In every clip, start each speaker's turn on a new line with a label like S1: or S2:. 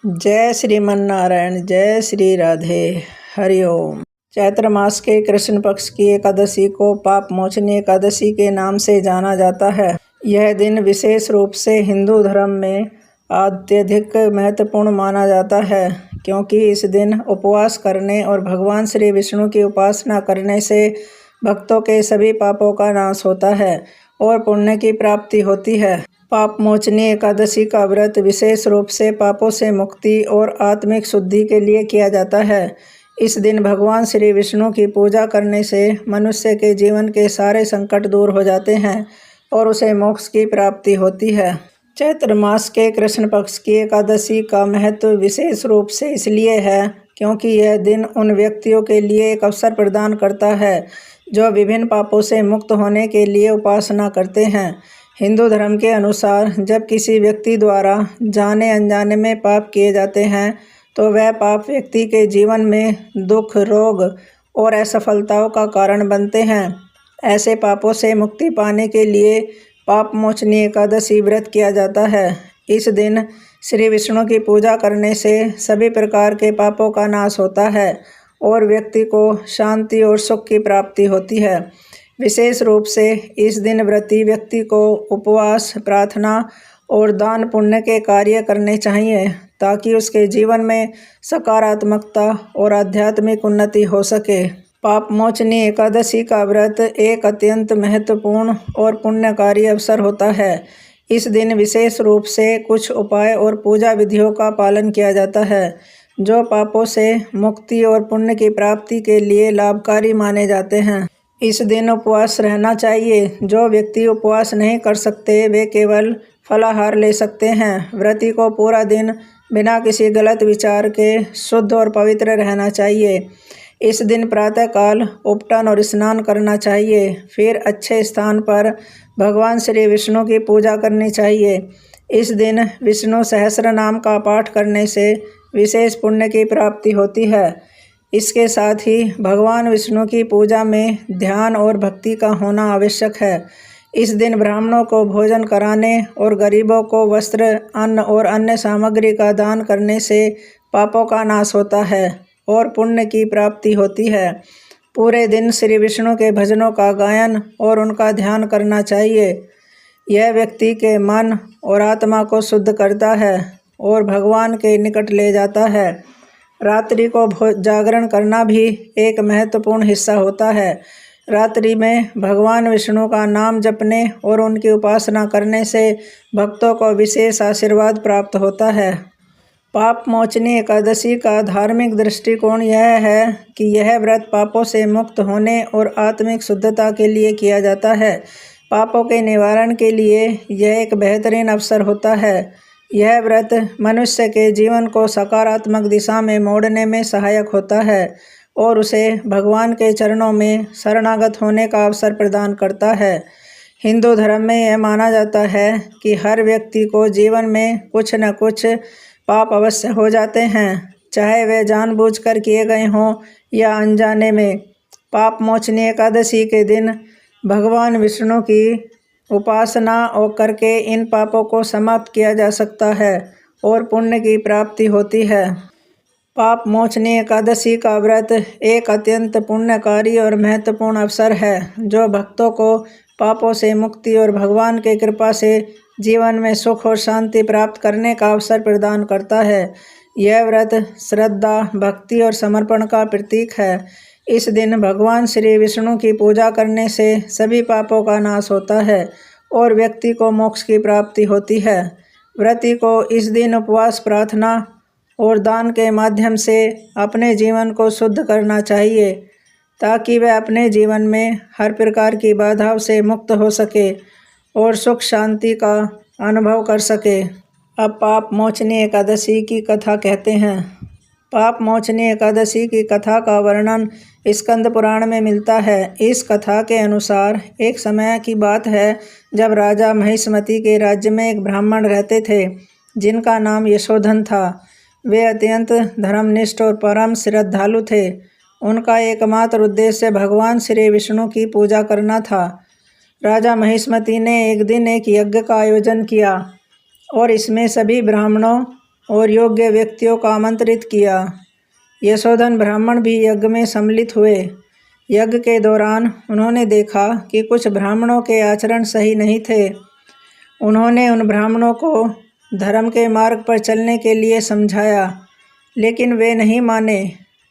S1: जय श्रीमन नारायण, जय श्री राधे, हरिओम। चैत्र मास के कृष्ण पक्ष की एकादशी को पाप मोचनी एकादशी के नाम से जाना जाता है। यह दिन विशेष रूप से हिंदू धर्म में अत्यधिक महत्वपूर्ण माना जाता है, क्योंकि इस दिन उपवास करने और भगवान श्री विष्णु की उपासना करने से भक्तों के सभी पापों का नाश होता है और पुण्य की प्राप्ति होती है। पाप मोचनी एकादशी का व्रत विशेष रूप से पापों से मुक्ति और आत्मिक शुद्धि के लिए किया जाता है। इस दिन भगवान श्री विष्णु की पूजा करने से मनुष्य के जीवन के सारे संकट दूर हो जाते हैं और उसे मोक्ष की प्राप्ति होती है। चैत्र मास के कृष्ण पक्ष की एकादशी का महत्व विशेष रूप से इसलिए है क्योंकि यह दिन उन व्यक्तियों के लिए एक अवसर प्रदान करता है जो विभिन्न पापों से मुक्त होने के लिए उपासना करते हैं। हिंदू धर्म के अनुसार जब किसी व्यक्ति द्वारा जाने अनजाने में पाप किए जाते हैं तो वह पाप व्यक्ति के जीवन में दुख, रोग और असफलताओं का कारण बनते हैं। ऐसे पापों से मुक्ति पाने के लिए पाप मोचनी एकादशी व्रत किया जाता है। इस दिन श्री विष्णु की पूजा करने से सभी प्रकार के पापों का नाश होता है और व्यक्ति को शांति और सुख की प्राप्ति होती है। विशेष रूप से इस दिन व्रती व्यक्ति को उपवास, प्रार्थना और दान पुण्य के कार्य करने चाहिए ताकि उसके जीवन में सकारात्मकता और आध्यात्मिक उन्नति हो सके। पाप मोचनी एकादशी का व्रत एक अत्यंत महत्वपूर्ण और पुण्यकारी अवसर होता है। इस दिन विशेष रूप से कुछ उपाय और पूजा विधियों का पालन किया जाता है जो पापों से मुक्ति और पुण्य की प्राप्ति के लिए लाभकारी माने जाते हैं। इस दिन उपवास रहना चाहिए। जो व्यक्ति उपवास नहीं कर सकते वे केवल फलाहार ले सकते हैं। व्रती को पूरा दिन बिना किसी गलत विचार के शुद्ध और पवित्र रहना चाहिए। इस दिन प्रातःकाल उपटन और स्नान करना चाहिए। फिर अच्छे स्थान पर भगवान श्री विष्णु की पूजा करनी चाहिए। इस दिन विष्णु सहस्र नाम का पाठ करने से विशेष पुण्य की प्राप्ति होती है। इसके साथ ही भगवान विष्णु की पूजा में ध्यान और भक्ति का होना आवश्यक है। इस दिन ब्राह्मणों को भोजन कराने और गरीबों को वस्त्र, अन्न और अन्य सामग्री का दान करने से पापों का नाश होता है और पुण्य की प्राप्ति होती है। पूरे दिन श्री विष्णु के भजनों का गायन और उनका ध्यान करना चाहिए। यह व्यक्ति के मन और आत्मा को शुद्ध करता है और भगवान के निकट ले जाता है। रात्रि को जागरण करना भी एक महत्वपूर्ण हिस्सा होता है। रात्रि में भगवान विष्णु का नाम जपने और उनकी उपासना करने से भक्तों को विशेष आशीर्वाद प्राप्त होता है। पाप मोचनी एकादशी का धार्मिक दृष्टिकोण यह है कि यह व्रत पापों से मुक्त होने और आत्मिक शुद्धता के लिए किया जाता है। पापों के निवारण के लिए यह एक बेहतरीन अवसर होता है। यह व्रत मनुष्य के जीवन को सकारात्मक दिशा में मोड़ने में सहायक होता है और उसे भगवान के चरणों में शरणागत होने का अवसर प्रदान करता है। हिंदू धर्म में यह माना जाता है कि हर व्यक्ति को जीवन में कुछ न कुछ पाप अवश्य हो जाते हैं, चाहे वे जानबूझकर किए गए हों या अनजाने में। पाप मोचनी एकादशी के दिन भगवान विष्णु की उपासना और करके इन पापों को समाप्त किया जा सकता है और पुण्य की प्राप्ति होती है। पाप मोचनी एकादशी का व्रत एक अत्यंत पुण्यकारी और महत्वपूर्ण अवसर है जो भक्तों को पापों से मुक्ति और भगवान की कृपा से जीवन में सुख और शांति प्राप्त करने का अवसर प्रदान करता है। यह व्रत श्रद्धा, भक्ति और समर्पण का प्रतीक है। इस दिन भगवान श्री विष्णु की पूजा करने से सभी पापों का नाश होता है और व्यक्ति को मोक्ष की प्राप्ति होती है। व्रती को इस दिन उपवास, प्रार्थना और दान के माध्यम से अपने जीवन को शुद्ध करना चाहिए ताकि वह अपने जीवन में हर प्रकार की बाधाओं से मुक्त हो सके और सुख शांति का अनुभव कर सके। अब पाप मोचनी एकादशी की कथा कहते हैं। पाप मोचनी एकादशी की कथा का वर्णन स्कंद पुराण में मिलता है। इस कथा के अनुसार एक समय की बात है जब राजा महिष्मति के राज्य में एक ब्राह्मण रहते थे जिनका नाम यशोधन था। वे अत्यंत धर्मनिष्ठ और परम श्रद्धालु थे। उनका एकमात्र उद्देश्य भगवान श्री विष्णु की पूजा करना था। राजा महिष्मति ने एक दिन एक यज्ञ का आयोजन किया और इसमें सभी ब्राह्मणों और योग्य व्यक्तियों को आमंत्रित किया। यशोधन ब्राह्मण भी यज्ञ में सम्मिलित हुए। यज्ञ के दौरान उन्होंने देखा कि कुछ ब्राह्मणों के आचरण सही नहीं थे। उन्होंने उन ब्राह्मणों को धर्म के मार्ग पर चलने के लिए समझाया, लेकिन वे नहीं माने।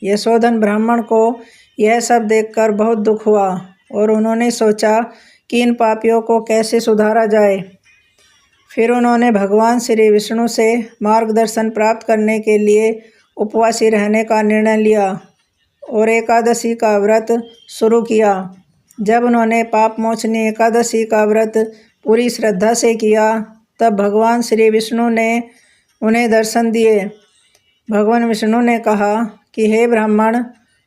S1: यशोधन ब्राह्मण को यह सब देखकर बहुत दुख हुआ और उन्होंने सोचा कि इन पापियों को कैसे सुधारा जाए। फिर उन्होंने भगवान श्री विष्णु से मार्गदर्शन प्राप्त करने के लिए उपवासी रहने का निर्णय लिया और एकादशी का व्रत शुरू किया। जब उन्होंने पाप मोचनी एकादशी का व्रत पूरी श्रद्धा से किया, तब भगवान श्री विष्णु ने उन्हें दर्शन दिए। भगवान विष्णु ने कहा कि हे ब्राह्मण,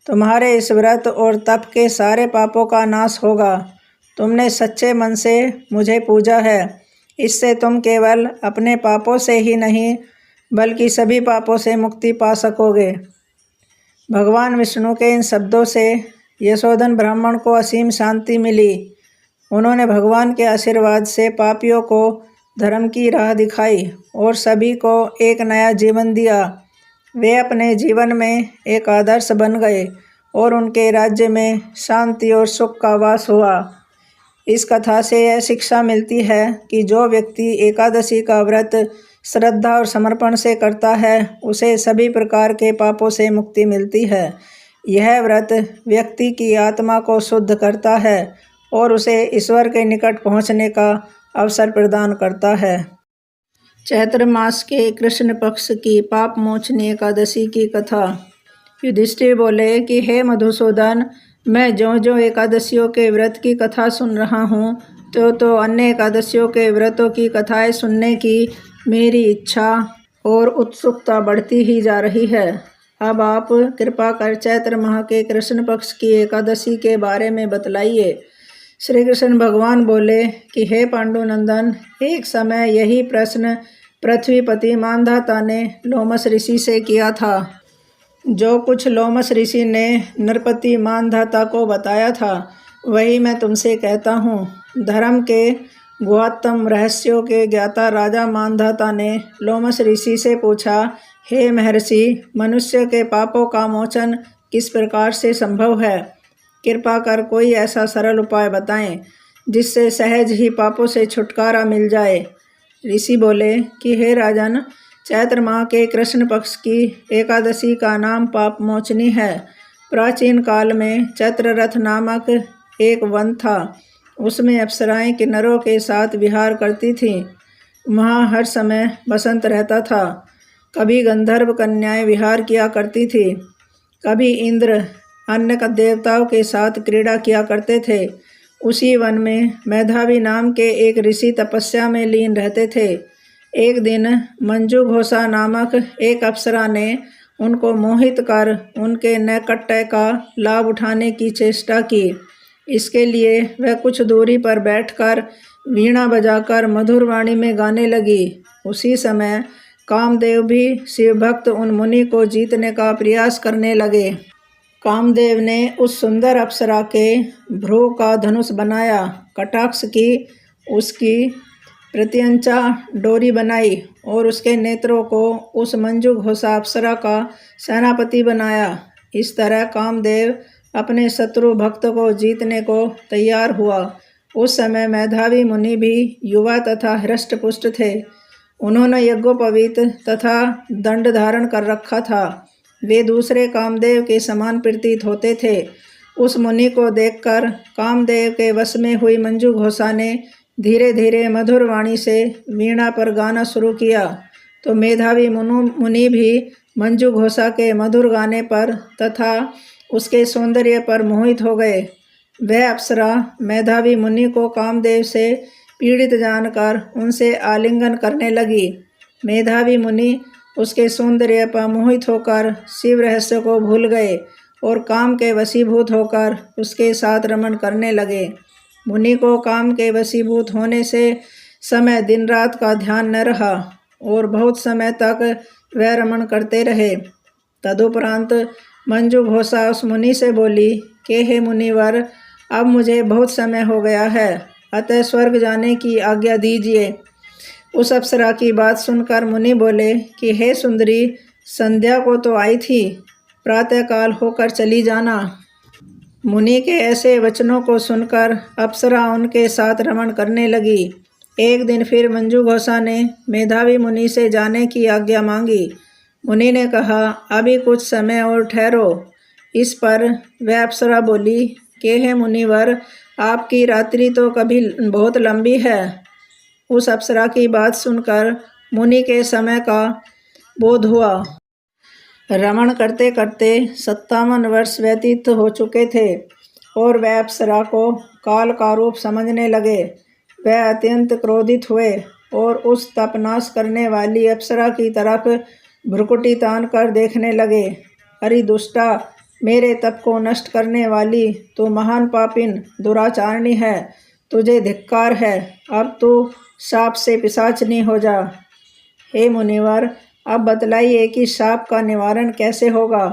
S1: तुम्हारे इस व्रत और तप के सारे पापों का नाश होगा। तुमने सच्चे मन से मुझे पूजा है, इससे तुम केवल अपने पापों से ही नहीं बल्कि सभी पापों से मुक्ति पा सकोगे। भगवान विष्णु के इन शब्दों से यशोधन ब्राह्मण को असीम शांति मिली। उन्होंने भगवान के आशीर्वाद से पापियों को धर्म की राह दिखाई और सभी को एक नया जीवन दिया। वे अपने जीवन में एक आदर्श बन गए और उनके राज्य में शांति और सुख का वास हुआ। इस कथा से यह शिक्षा मिलती है कि जो व्यक्ति एकादशी का व्रत श्रद्धा और समर्पण से करता है, उसे सभी प्रकार के पापों से मुक्ति मिलती है। यह व्रत व्यक्ति की आत्मा को शुद्ध करता है और उसे ईश्वर के निकट पहुंचने का अवसर प्रदान करता है। चैत्र मास के कृष्ण पक्ष की पाप मोचनी एकादशी की कथा। युधिष्ठिर बोले कि हे मधुसूदन, मैं जो एकादशियों के व्रत की कथा सुन रहा हूँ, तो अन्य एकादशियों के व्रतों की कथाएं सुनने की मेरी इच्छा और उत्सुकता बढ़ती ही जा रही है। अब आप कृपा कर चैत्र माह के कृष्ण पक्ष की एकादशी के बारे में बतलाइए। श्री कृष्ण भगवान बोले कि हे पांडुनंदन, एक समय यही प्रश्न पृथ्वीपति मानधाता ने लोमस ऋषि से किया था। जो कुछ लोमस ऋषि ने नरपति मानधाता को बताया था, वही मैं तुमसे कहता हूँ। धर्म के गुह्यतम रहस्यों के ज्ञाता राजा मानधाता ने लोमस ऋषि से पूछा, हे महर्षि, मनुष्य के पापों का मोचन किस प्रकार से संभव है? कृपा कर कोई ऐसा सरल उपाय बताएं जिससे सहज ही पापों से छुटकारा मिल जाए। ऋषि बोले कि हे राजन, चैत्र माह के कृष्ण पक्ष की एकादशी का नाम पाप मोचनी है। प्राचीन काल में चैत्ररथ नामक एक वन था। उसमें अप्सराएं किन्नरों के साथ विहार करती थीं। वहाँ हर समय बसंत रहता था। कभी गंधर्व कन्याएं विहार किया करती थी, कभी इंद्र अन्य देवताओं के साथ क्रीड़ा किया करते थे। उसी वन में मेधावी नाम के एक ऋषि तपस्या में लीन रहते थे। एक दिन मंजू घोषा नामक एक अप्सरा ने उनको मोहित कर उनके नैकट्य का लाभ उठाने की चेष्टा की। इसके लिए वह कुछ दूरी पर बैठकर वीणा बजाकर मधुर वाणी में गाने लगी। उसी समय कामदेव भी शिवभक्त उन मुनि को जीतने का प्रयास करने लगे। कामदेव ने उस सुंदर अप्सरा के भ्रू का धनुष बनाया, कटाक्ष की उसकी प्रत्यंचा डोरी बनाई और उसके नेत्रों को उस मंजू घोषा अप्सरा का सेनापति बनाया। इस तरह कामदेव अपने शत्रु भक्त को जीतने को तैयार हुआ। उस समय मेधावी मुनि भी युवा तथा हृष्टपुष्ट थे। उन्होंने यज्ञोपवीत तथा दंड धारण कर रखा था। वे दूसरे कामदेव के समान प्रतीत होते थे। उस मुनि को देखकर कामदेव के वश में हुई मंजू घोषा ने धीरे धीरे मधुर वाणी से वीणा पर गाना शुरू किया, तो मेधावी मुनि भी मंजू घोषा के मधुर गाने पर तथा उसके सौंदर्य पर मोहित हो गए। वह अप्सरा मेधावी मुनि को कामदेव से पीड़ित जानकर उनसे आलिंगन करने लगी। मेधावी मुनि उसके सौंदर्य पर मोहित होकर शिव रहस्य को भूल गए और काम के वशीभूत होकर उसके साथ रमण करने लगे। मुनि को काम के वशीभूत होने से समय दिन रात का ध्यान न रहा और बहुत समय तक वह रमण करते रहे। तदुपरांत मंजू घोषा उस मुनि से बोली कि हे मुनिवर, अब मुझे बहुत समय हो गया है, अतः स्वर्ग जाने की आज्ञा दीजिए। उस अप्सरा की बात सुनकर मुनि बोले कि हे सुंदरी, संध्या को तो आई थी, प्रातःकाल होकर चली जाना। मुनि के ऐसे वचनों को सुनकर अप्सरा उनके साथ रमण करने लगी। एक दिन फिर मंजूघोषा ने मेधावी मुनि से जाने की आज्ञा मांगी। मुनि ने कहा, अभी कुछ समय और ठहरो। इस पर वह अप्सरा बोली कि हे मुनिवर, आपकी रात्रि तो कभी बहुत लंबी है। उस अप्सरा की बात सुनकर मुनि के समय का बोध हुआ। रमण करते करते 57 वर्ष व्यतीत हो चुके थे और वह अप्सरा को काल का रूप समझने लगे। वह अत्यंत क्रोधित हुए और उस तपनाश करने वाली अप्सरा की तरफ भ्रुकुटी तान कर देखने लगे। अरे दुष्टा, मेरे तप को नष्ट करने वाली तू महान पापिन दुराचारणी है, तुझे धिक्कार है। अब तू शाप से पिशाचनी हो जा। हे मुनिवर, अब बतलाइए कि शाप का निवारण कैसे होगा।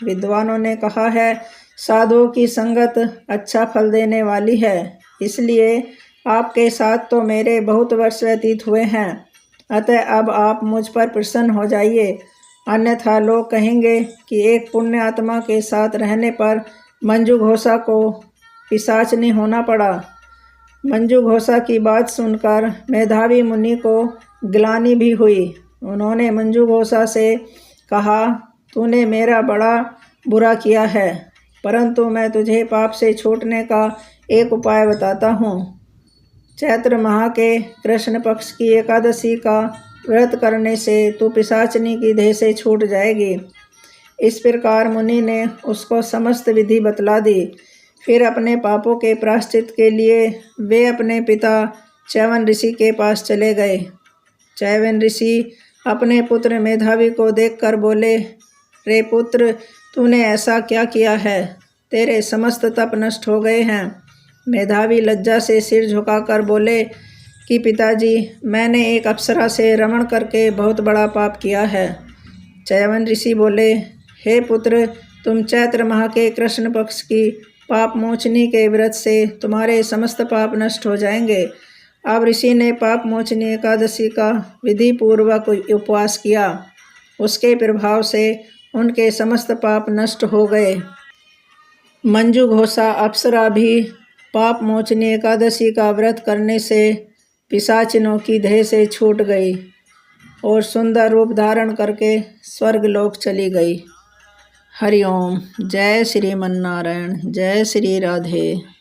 S1: विद्वानों ने कहा है, साधुओं की संगत अच्छा फल देने वाली है, इसलिए आपके साथ तो मेरे बहुत वर्ष व्यतीत हुए हैं। अतः अब आप मुझ पर प्रसन्न हो जाइए, अन्यथा लोग कहेंगे कि एक पुण्य आत्मा के साथ रहने पर मंजूघोषा को पिशाचनी होना पड़ा। मंजूघोषा की बात सुनकर मेधावी मुनि को ग्लानि भी हुई। उन्होंने मंजूघोषा से कहा, तूने मेरा बड़ा बुरा किया है, परंतु मैं तुझे पाप से छूटने का एक उपाय बताता हूँ। चैत्र माह के कृष्ण पक्ष की एकादशी का व्रत करने से तू पिशाचनी की देह से छूट जाएगी। इस प्रकार मुनि ने उसको समस्त विधि बतला दी। फिर अपने पापों के प्रायश्चित के लिए वे अपने पिता च्यवन ऋषि के पास चले गए। च्यवन ऋषि अपने पुत्र मेधावी को देखकर बोले, रे पुत्र, तूने ऐसा क्या किया है? तेरे समस्त तप नष्ट हो गए हैं। मेधावी लज्जा से सिर झुकाकर बोले कि पिताजी, मैंने एक अप्सरा से रमण करके बहुत बड़ा पाप किया है। च्यवन ऋषि बोले, हे पुत्र, तुम चैत्र माह के कृष्ण पक्ष की पाप मोचनी के व्रत से तुम्हारे समस्त पाप नष्ट हो जाएंगे। अब ऋषि ने पाप मोचनी एकादशी का विधि पूर्वक उपवास किया। उसके प्रभाव से उनके समस्त पाप नष्ट हो गए। मंजूघोषा अप्सरा भी पाप मोचनी एकादशी का व्रत करने से पिशाचिनों की देह से छूट गई और सुंदर रूप धारण करके स्वर्गलोक चली गई। हरि ओम। जय श्री मन्नारायण। जय श्री राधे।